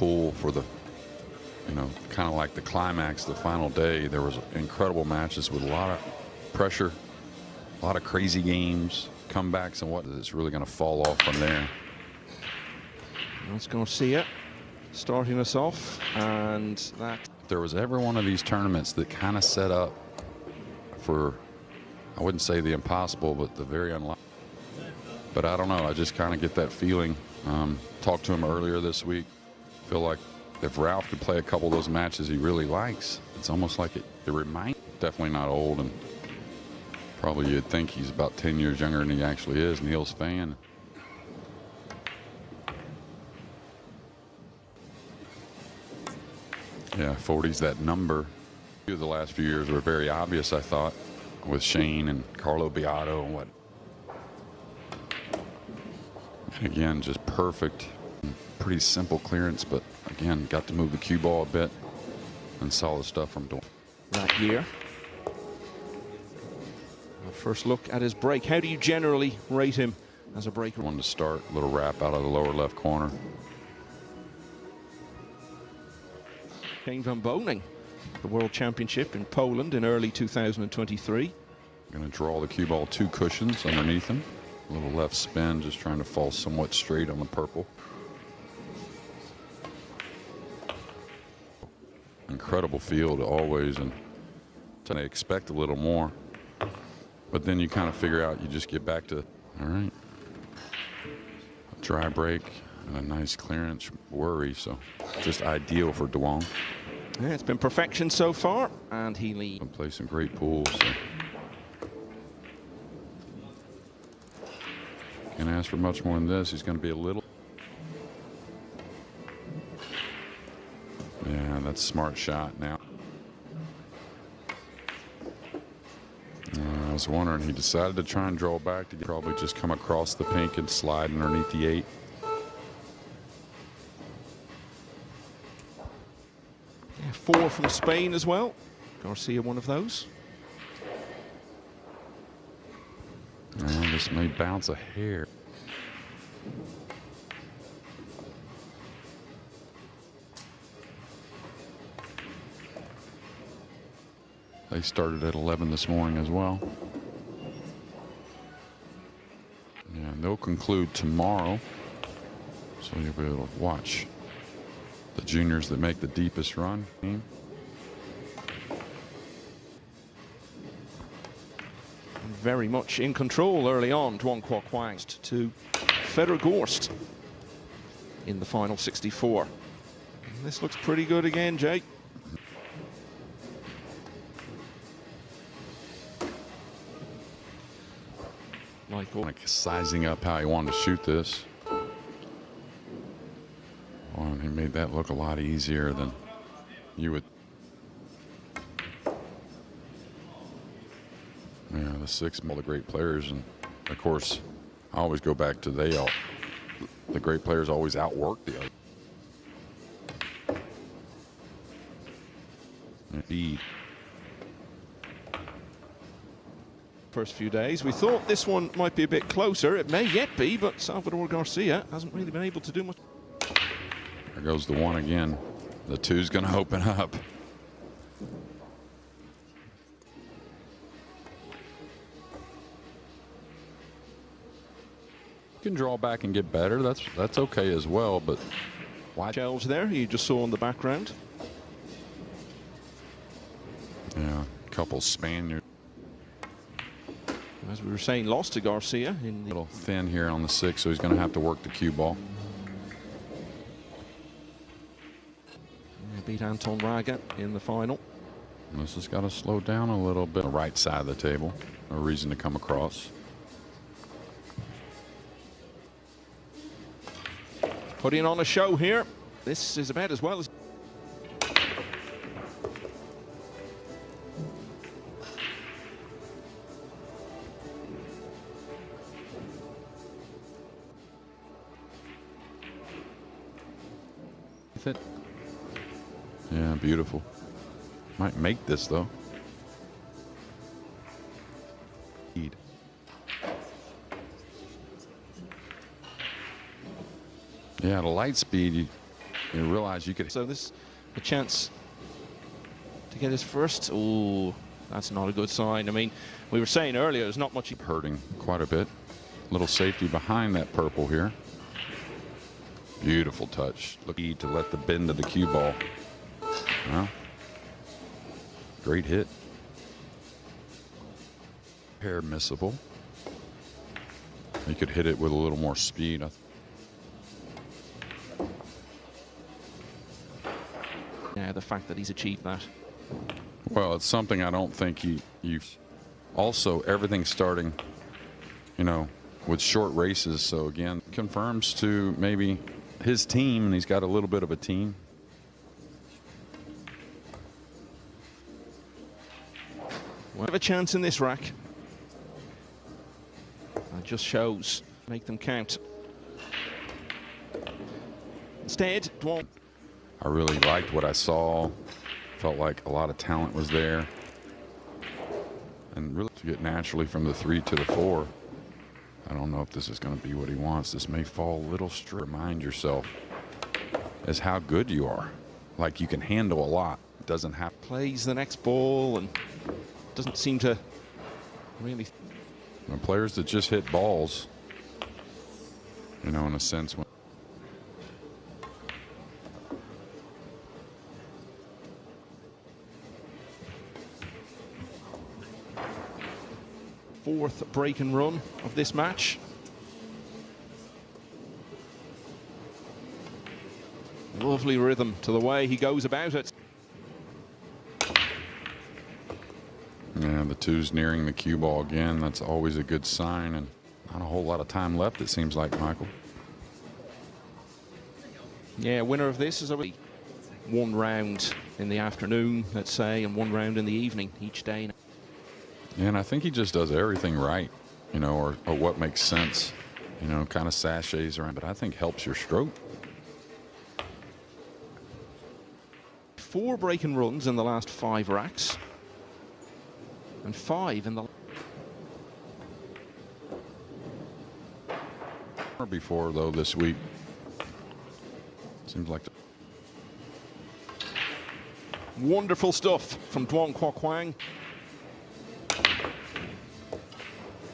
pull for the, you know, kind of like the climax, the final day. There was incredible matches with a lot of pressure, a lot of crazy games, comebacks, and what is really going to fall off from there. That's Garcia starting us off, and that. If there was ever one of these tournaments that kind of set up for, I wouldn't say the impossible, but the very unlikely. But I don't know. I just kind of get that feeling. Talked to him earlier this week. Feel like if Ralph could play a couple of those matches he really likes, it's almost like it reminds. Definitely not old, and probably you'd think he's about 10 years younger than he actually is. Neil's fan. Yeah, 40's that number. The last few years were very obvious, I thought, with Shane and Carlo Beato and what. Again, just perfect, pretty simple clearance, but again, got to move the cue ball a bit and saw the stuff from Duong. That year. Our first look at his break. How do you generally rate him as a breaker? One to start, little wrap out of the lower left corner. Shane van Boning, the World Championship in Poland in early 2023. Going to draw the cue ball 2 cushions underneath him. A little left spin, just trying to fall somewhat straight on the purple. Incredible field always, and I expect a little more. But then you kind of figure out, you just get back to, all right, a dry break and a nice clearance worry. So just ideal for Duong. Yeah, it's been perfection so far, and he leads. Play some great pools. So. Can't ask for much more than this. He's going to be a little. Yeah, that's a smart shot now. I was wondering, he decided to try and draw back to probably just come across the pink and slide underneath the 8. Yeah, 4 from Spain as well. Garcia, one of those. And this may bounce a hair. They started at 11 this morning as well. Yeah, and they'll conclude tomorrow. So you'll be able to watch the juniors that make the deepest run. Very much in control early on. Duong Quoc Hoang to Federer Gorst in the final 64. And this looks pretty good again, Jake. Like sizing up how he wanted to shoot this. Well, and he made that look a lot easier than you would. Yeah, the 6, all the great players, and of course, I always go back to the great players always outwork the other. Indeed. First few days, we thought this one might be a bit closer. It may yet be, but Salvador Garcia hasn't really been able to do much. There goes the 1 again. The 2's going to open up. Can draw back and get better. That's okay as well, but why? Shelves there, you just saw in the background. Yeah, a couple Spaniards. As we were saying, lost to Garcia in the little thin here on the 6, so he's going to have to work the cue ball. Beat Anton Raga in the final. And this has got to slow down a little bit. On the right side of the table, no reason to come across. Putting on a show here. This is about as well as. It. Yeah, beautiful. Might make this though. Yeah, the light speed, You realize you could. So this a chance to get his first. Oh, that's not a good sign. I mean, we were saying earlier there's not much. Hurting quite a bit. Little safety behind that purple here. Beautiful touch. Looking to let the bend of the cue ball. Well, great hit. Hair missable. You could hit it with a little more speed. Yeah, the fact that he's achieved that. Well, it's something I don't think you also everything's starting, you know, with short races. So again, confirms to maybe his team, and he's got a little bit of a team. We have a chance in this rack. That just shows. Make them count. Instead, Duong. I really liked what I saw. Felt like a lot of talent was there. And really to get naturally from the 3 to the 4. I don't know if this is going to be what he wants. This may fall a little straight. Remind yourself is how good you are. Like you can handle a lot. Doesn't have. Plays the next ball and doesn't seem to really. And players that just hit balls, you know, in a sense. Fourth break and run of this match. Lovely rhythm to the way he goes about it. Yeah, the 2's nearing the cue ball again. That's always a good sign, and not a whole lot of time left, it seems like, Michael. Yeah, winner of this is already 1 round in the afternoon, let's say, and 1 round in the evening each day. Yeah, and I think he just does everything right, you know, or what makes sense, you know, kind of sachets around, but I think helps your stroke. 4 break and runs in the last 5 racks, and 5 in the. Before though this week, seems like. Wonderful stuff from Duong Quoc Hoang.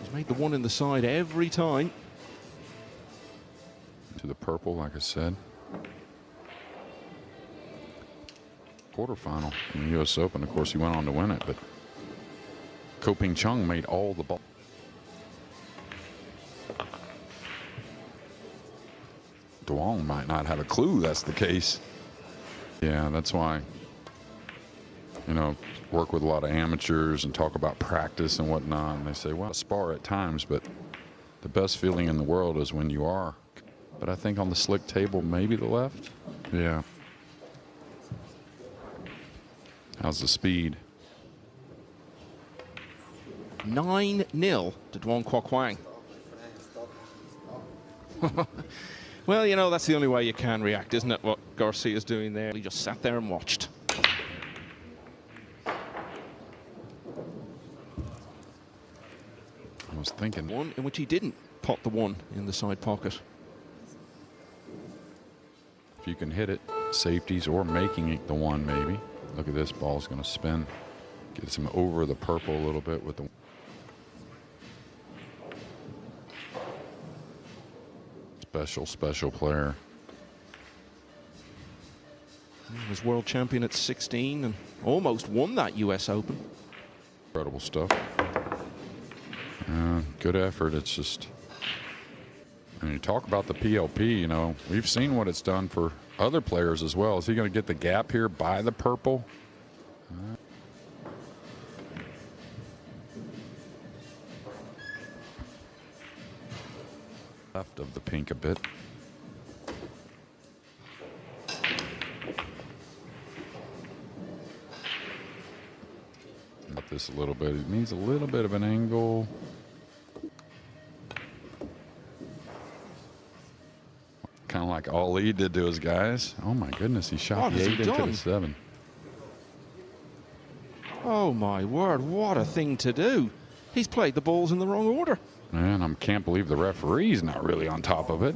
He's made the 1 in the side every time. To the purple, like I said. Quarterfinal in the U.S. Open. Of course, he went on to win it, but Ko Chung made all the ball. Duong might not have a clue that's the case. Yeah, that's why, you know, work with a lot of amateurs and talk about practice and whatnot. And they say, well, spar at times, but the best feeling in the world is when you are. But I think on the slick table, maybe the left. Yeah. How's the speed? 9-0 to Duong Quoc Hoang. Well, you know, that's the only way you can react, isn't it, what Garcia's doing there? He just sat there and watched. I was thinking. 1 in which he didn't pot the 1 in the side pocket. If you can hit it, safeties or making it the 1 maybe. Look at this, ball's going to spin. Gets him over the purple a little bit with the. Special player. He was world champion at 16 and almost won that US Open. Incredible stuff. Good effort. It's just, and you talk about the PLP, you know, we've seen what it's done for other players as well. Is he going to get the gap here by the purple? Left of the pink a bit. Got this a little bit. It needs a little bit of an angle. Kind of like Ali did to his guys. Oh my goodness, he shot the 8 into the 7. Oh my word, what a thing to do. He's played the balls in the wrong order. Man, I can't believe the referee's not really on top of it.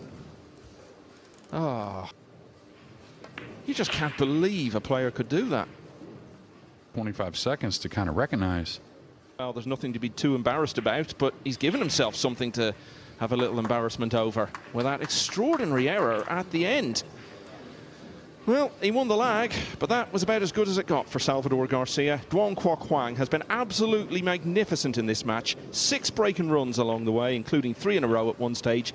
Ah. You just can't believe a player could do that. 25 seconds to kind of recognize. Well, there's nothing to be too embarrassed about, but he's given himself something to have a little embarrassment over with that extraordinary error at the end. Well, he won the lag, but that was about as good as it got for Salvador Garcia. Duong Quoc Hoang has been absolutely magnificent in this match. 6 break and runs along the way, including 3 in a row at one stage.